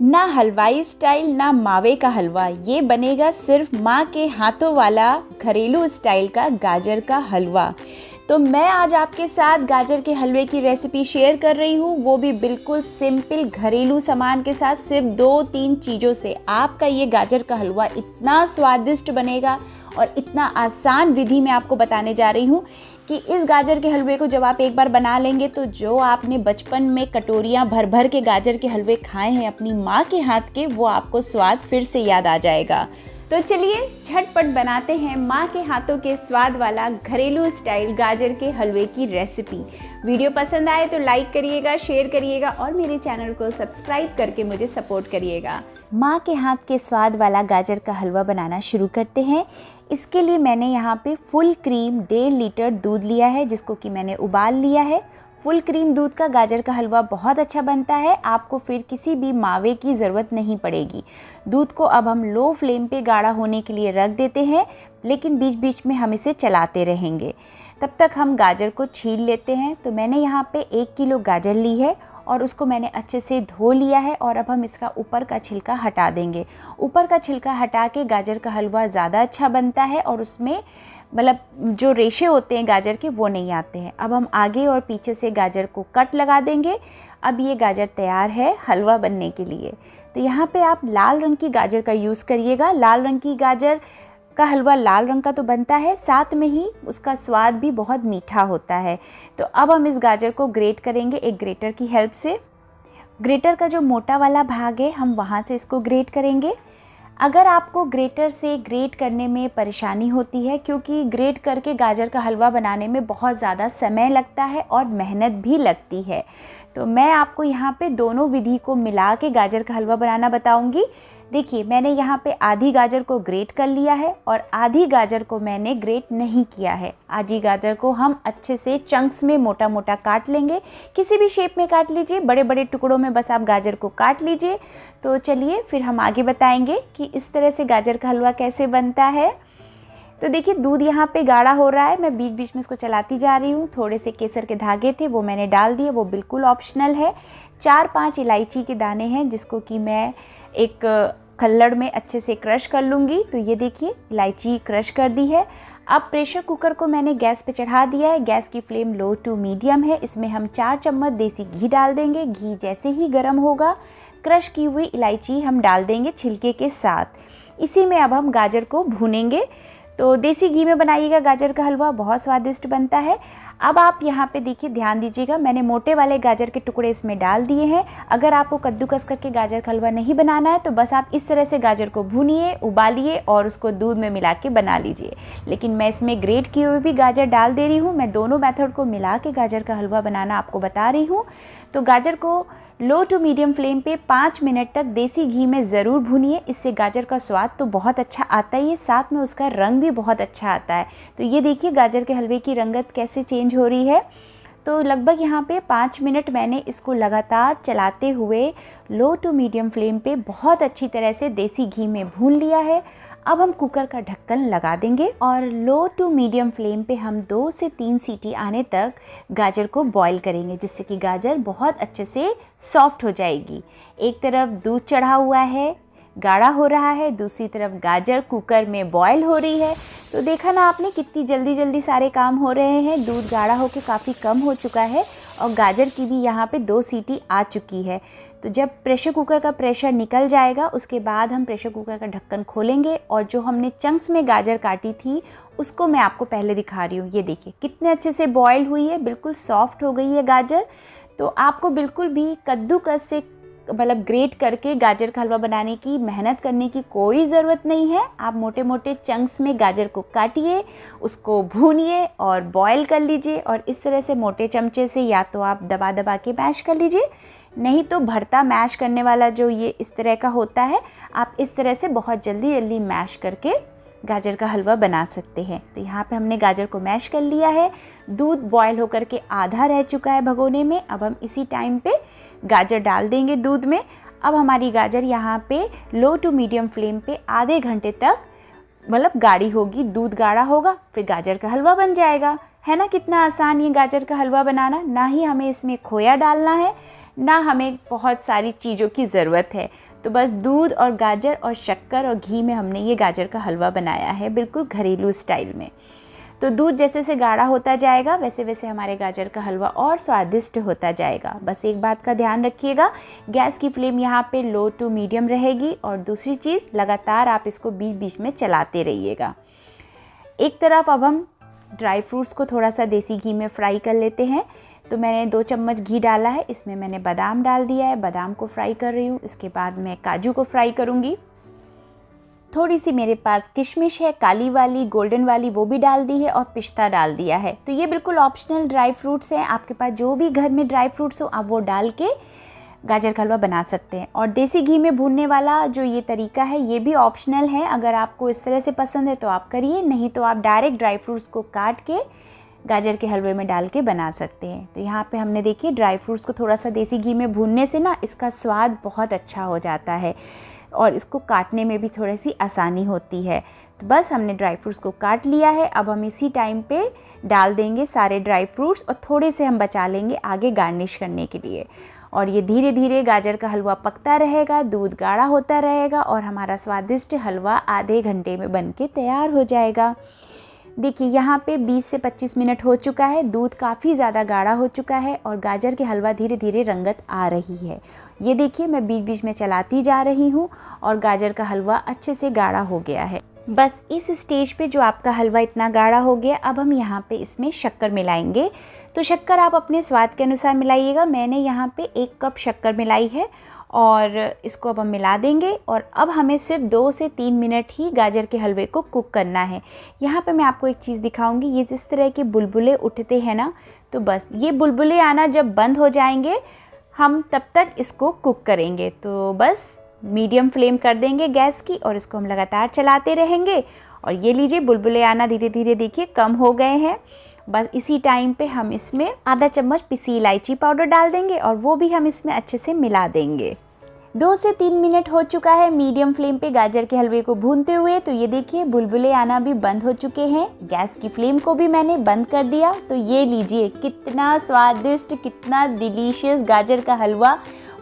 ना हलवाई स्टाइल ना मावे का हलवा, ये बनेगा सिर्फ माँ के हाथों वाला घरेलू स्टाइल का गाजर का हलवा। तो मैं आज आपके साथ गाजर के हलवे की रेसिपी शेयर कर रही हूँ, वो भी बिल्कुल सिंपल घरेलू सामान के साथ। सिर्फ 2-3 चीज़ों से आपका ये गाजर का हलवा इतना स्वादिष्ट बनेगा और इतना आसान विधि में आपको बताने जा रही हूँ कि इस गाजर के हलवे को जब आप एक बार बना लेंगे तो जो आपने बचपन में कटोरियाँ भर भर के गाजर के हलवे खाए हैं अपनी माँ के हाथ के, वो आपको स्वाद फिर से याद आ जाएगा। तो चलिए झटपट बनाते हैं माँ के हाथों के स्वाद वाला घरेलू स्टाइल गाजर के हलवे की रेसिपी। वीडियो पसंद आए तो लाइक करिएगा, शेयर करिएगा और मेरे चैनल को सब्सक्राइब करके मुझे सपोर्ट करिएगा। माँ के हाथ के स्वाद वाला गाजर का हलवा बनाना शुरू करते हैं। इसके लिए मैंने यहाँ पे फुल क्रीम 1.5 लीटर दूध लिया है, जिसको कि मैंने उबाल लिया है। फुल क्रीम दूध का गाजर का हलवा बहुत अच्छा बनता है, आपको फिर किसी भी मावे की ज़रूरत नहीं पड़ेगी। दूध को अब हम लो फ्लेम पे गाढ़ा होने के लिए रख देते हैं, लेकिन बीच बीच में हम इसे चलाते रहेंगे। तब तक हम गाजर को छील लेते हैं। तो मैंने यहाँ पे 1 किलो गाजर ली है और उसको मैंने अच्छे से धो लिया है और अब हम इसका ऊपर का छिलका हटा देंगे। ऊपर का छिलका हटा के गाजर का हलवा ज़्यादा अच्छा बनता है और उसमें मतलब जो रेशे होते हैं गाजर के वो नहीं आते हैं। अब हम आगे और पीछे से गाजर को कट लगा देंगे। अब ये गाजर तैयार है हलवा बनने के लिए। तो यहाँ पे आप लाल रंग की गाजर का यूज़ करिएगा। लाल रंग की गाजर का हलवा लाल रंग का तो बनता है, साथ में ही उसका स्वाद भी बहुत मीठा होता है। तो अब हम इस गाजर को ग्रेट करेंगे एक ग्रेटर की हेल्प से। ग्रेटर का जो मोटा वाला भाग है हम वहाँ से इसको ग्रेट करेंगे। अगर आपको ग्रेटर से ग्रेट करने में परेशानी होती है, क्योंकि ग्रेट करके गाजर का हलवा बनाने में बहुत ज़्यादा समय लगता है और मेहनत भी लगती है, तो मैं आपको यहाँ पे दोनों विधि को मिला के गाजर का हलवा बनाना बताऊँगी। देखिए मैंने यहाँ पे आधी गाजर को ग्रेट कर लिया है और आधी गाजर को मैंने ग्रेट नहीं किया है। आधी गाजर को हम अच्छे से चंक्स में मोटा मोटा काट लेंगे। किसी भी शेप में काट लीजिए, बड़े बड़े टुकड़ों में बस आप गाजर को काट लीजिए। तो चलिए फिर हम आगे बताएंगे कि इस तरह से गाजर का हलवा कैसे बनता है। तो देखिए दूध यहाँ पे गाढ़ा हो रहा है, मैं बीच बीच में इसको चलाती जा रही हूँ। थोड़े से केसर के धागे थे वो मैंने डाल दिए, वो बिल्कुल ऑप्शनल है। 4-5 इलायची के दाने हैं जिसको कि मैं एक खल्लड़ में अच्छे से क्रश कर लूँगी। तो ये देखिए इलायची क्रश कर दी है। अब प्रेशर कुकर को मैंने गैस पे चढ़ा दिया है। गैस की फ्लेम लो टू मीडियम है। इसमें हम 4 चम्मच देसी घी डाल देंगे। घी जैसे ही गर्म होगा क्रश की हुई इलायची हम डाल देंगे छिलके के साथ। इसी में अब हम गाजर को भूनेंगे। तो देसी घी में बनाइएगा गाजर का हलवा, बहुत स्वादिष्ट बनता है। अब आप यहाँ पे देखिए ध्यान दीजिएगा, मैंने मोटे वाले गाजर के टुकड़े इसमें डाल दिए हैं। अगर आपको कद्दूकस करके गाजर का हलवा नहीं बनाना है तो बस आप इस तरह से गाजर को भूनिए, उबालिए और उसको दूध में मिला के बना लीजिए। लेकिन मैं इसमें ग्रेट किए हुए भी गाजर डाल दे रही हूँ। मैं दोनों मेथड को मिला के गाजर का हलवा बनाना आपको बता रही हूँ। तो गाजर को लो टू मीडियम फ्लेम पे 5 मिनट तक देसी घी में ज़रूर भूनिए। इससे गाजर का स्वाद तो बहुत अच्छा आता ही है, साथ में उसका रंग भी बहुत अच्छा आता है। तो ये देखिए गाजर के हलवे की रंगत कैसे चेंज हो रही है। तो लगभग यहाँ पे 5 मिनट मैंने इसको लगातार चलाते हुए लो टू मीडियम फ्लेम पे बहुत अच्छी तरह से देसी घी में भून लिया है। अब हम कुकर का ढक्कन लगा देंगे और लो टू मीडियम फ्लेम पे हम 2 से 3 सीटी आने तक गाजर को बॉईल करेंगे, जिससे कि गाजर बहुत अच्छे से सॉफ्ट हो जाएगी। एक तरफ दूध चढ़ा हुआ है, गाढ़ा हो रहा है, दूसरी तरफ गाजर कुकर में बॉईल हो रही है। तो देखा ना आपने कितनी जल्दी जल्दी सारे काम हो रहे हैं। दूध गाढ़ा होकर काफ़ी कम हो चुका है और गाजर की भी यहाँ पे 2 सीटी आ चुकी है। तो जब प्रेशर कुकर का प्रेशर निकल जाएगा उसके बाद हम प्रेशर कुकर का ढक्कन खोलेंगे और जो हमने चंक्स में गाजर काटी थी उसको मैं आपको पहले दिखा रही हूँ। ये देखिए कितने अच्छे से बॉईल हुई है, बिल्कुल सॉफ्ट हो गई है गाजर। तो आपको बिल्कुल भी कद्दूकस से मतलब ग्रेट करके गाजर का हलवा बनाने की मेहनत करने की कोई ज़रूरत नहीं है। आप मोटे मोटे चंक्स में गाजर को काटिए, उसको भूनिए और बॉईल कर लीजिए और इस तरह से मोटे चमचे से या तो आप दबा दबा के मैश कर लीजिए, नहीं तो भरता मैश करने वाला जो ये इस तरह का होता है, आप इस तरह से बहुत जल्दी जल्दी मैश करके गाजर का हलवा बना सकते हैं। तो यहाँ पे हमने गाजर को मैश कर लिया है। दूध बॉईल होकर के आधा रह चुका है भगोने में। अब हम इसी टाइम पे गाजर डाल देंगे दूध में। अब हमारी गाजर यहाँ पे लो टू मीडियम फ्लेम पे आधे घंटे तक मतलब गाढ़ी होगी, दूध गाढ़ा होगा, फिर गाजर का हलवा बन जाएगा। है ना कितना आसान ये गाजर का हलवा बनाना। ना ही हमें इसमें खोया डालना है, ना हमें बहुत सारी चीज़ों की ज़रूरत है। तो बस दूध और गाजर और शक्कर और घी में हमने ये गाजर का हलवा बनाया है, बिल्कुल घरेलू स्टाइल में। तो दूध जैसे जैसे गाढ़ा होता जाएगा वैसे वैसे हमारे गाजर का हलवा और स्वादिष्ट होता जाएगा। बस एक बात का ध्यान रखिएगा, गैस की फ्लेम यहाँ पे लो टू मीडियम रहेगी, और दूसरी चीज़ लगातार आप इसको बीच बीच में चलाते रहिएगा। एक तरफ अब हम ड्राई फ्रूट्स को थोड़ा सा देसी घी में फ्राई कर लेते हैं। तो मैंने 2 चम्मच घी डाला है, इसमें मैंने बादाम डाल दिया है, बादाम को फ्राई कर रही हूँ। इसके बाद मैं काजू को फ्राई करूँगी। थोड़ी सी मेरे पास किशमिश है, काली वाली गोल्डन वाली, वो भी डाल दी है, और पिस्ता डाल दिया है। तो ये बिल्कुल ऑप्शनल ड्राई फ्रूट्स हैं, आपके पास जो भी घर में ड्राई फ्रूट्स हो आप वो डाल के गाजर का हलवा बना सकते हैं। और देसी घी में भूनने वाला जो ये तरीका है ये भी ऑप्शनल है, अगर आपको इस तरह से पसंद है तो आप करिए, नहीं तो आप डायरेक्ट ड्राई फ्रूट्स को काट के गाजर के हलवे में डाल के बना सकते हैं। तो यहाँ पे हमने देखिए ड्राई फ्रूट्स को थोड़ा सा देसी घी में भूनने से ना इसका स्वाद बहुत अच्छा हो जाता है, और इसको काटने में भी थोड़ी सी आसानी होती है। तो बस हमने ड्राई फ्रूट्स को काट लिया है। अब हम इसी टाइम पे डाल देंगे सारे ड्राई फ्रूट्स, और थोड़े से हम बचा लेंगे आगे गार्निश करने के लिए। और ये धीरे धीरे गाजर का हलवा पकता रहेगा, दूध गाढ़ा होता रहेगा, और हमारा स्वादिष्ट हलवा आधे घंटे में बन के तैयार हो जाएगा। देखिए यहाँ पे 20 से 25 मिनट हो चुका है, दूध काफ़ी ज़्यादा गाढ़ा हो चुका है, और गाजर के हलवा धीरे धीरे रंगत आ रही है। ये देखिए मैं बीच बीच में चलाती जा रही हूँ, और गाजर का हलवा अच्छे से गाढ़ा हो गया है। बस इस स्टेज पे जो आपका हलवा इतना गाढ़ा हो गया, अब हम यहाँ पे इसमें शक्कर मिलाएंगे। तो शक्कर आप अपने स्वाद के अनुसार मिलाइएगा। मैंने यहाँ पे 1 कप शक्कर मिलाई है, और इसको अब हम मिला देंगे। और अब हमें सिर्फ 2 से 3 मिनट ही गाजर के हलवे को कुक करना है। यहाँ पे मैं आपको एक चीज़ दिखाऊंगी, ये जिस तरह के बुलबुले उठते हैं ना, तो बस ये बुलबुले आना जब बंद हो जाएंगे हम तब तक इसको कुक करेंगे। तो बस मीडियम फ्लेम कर देंगे गैस की, और इसको हम लगातार चलाते रहेंगे। और ये लीजिए बुलबुले आना धीरे धीरे देखिए कम हो गए हैं। बस इसी टाइम पे हम इसमें आधा चम्मच पिसी इलायची पाउडर डाल देंगे, और वो भी हम इसमें अच्छे से मिला देंगे। 2 से 3 मिनट हो चुका है मीडियम फ्लेम पे गाजर के हलवे को भूनते हुए। तो ये देखिए बुलबुले आना भी बंद हो चुके हैं, गैस की फ्लेम को भी मैंने बंद कर दिया। तो ये लीजिए कितना स्वादिष्ट, कितना डिलीशियस गाजर का हलवा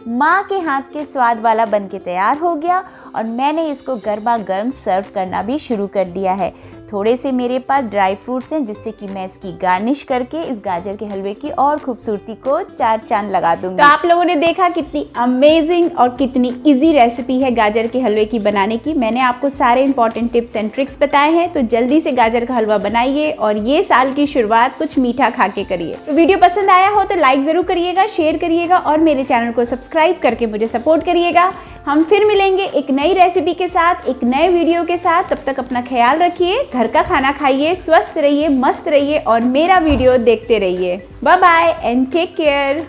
माँ के हाथ के स्वाद वाला बन के तैयार हो गया। और मैंने इसको गर्मा गर्म सर्व करना भी शुरू कर दिया है। थोड़े से मेरे पास ड्राई फ्रूट्स हैं, जिससे कि मैं इसकी गार्निश करके इस गाजर के हलवे की और खूबसूरती को 4 चांद लगा दूंगी। तो आप लोगों ने देखा कितनी अमेजिंग और कितनी इजी रेसिपी है गाजर के हलवे की बनाने की। मैंने आपको सारे इंपॉर्टेंट टिप्स एंड ट्रिक्स बताए हैं। तो जल्दी से गाजर का हलवा बनाइए, और ये साल की शुरुआत कुछ मीठा खा के करिए। तो वीडियो पसंद आया हो तो लाइक ज़रूर करिएगा, शेयर करिएगा, और मेरे चैनल को सब्सक्राइब करके मुझे सपोर्ट करिएगा। हम फिर मिलेंगे एक नई रेसिपी के साथ, एक नए वीडियो के साथ। तब तक अपना ख्याल रखिए, घर का खाना खाइए, स्वस्थ रहिए, मस्त रहिए, और मेरा वीडियो देखते रहिए। Bye bye and take care.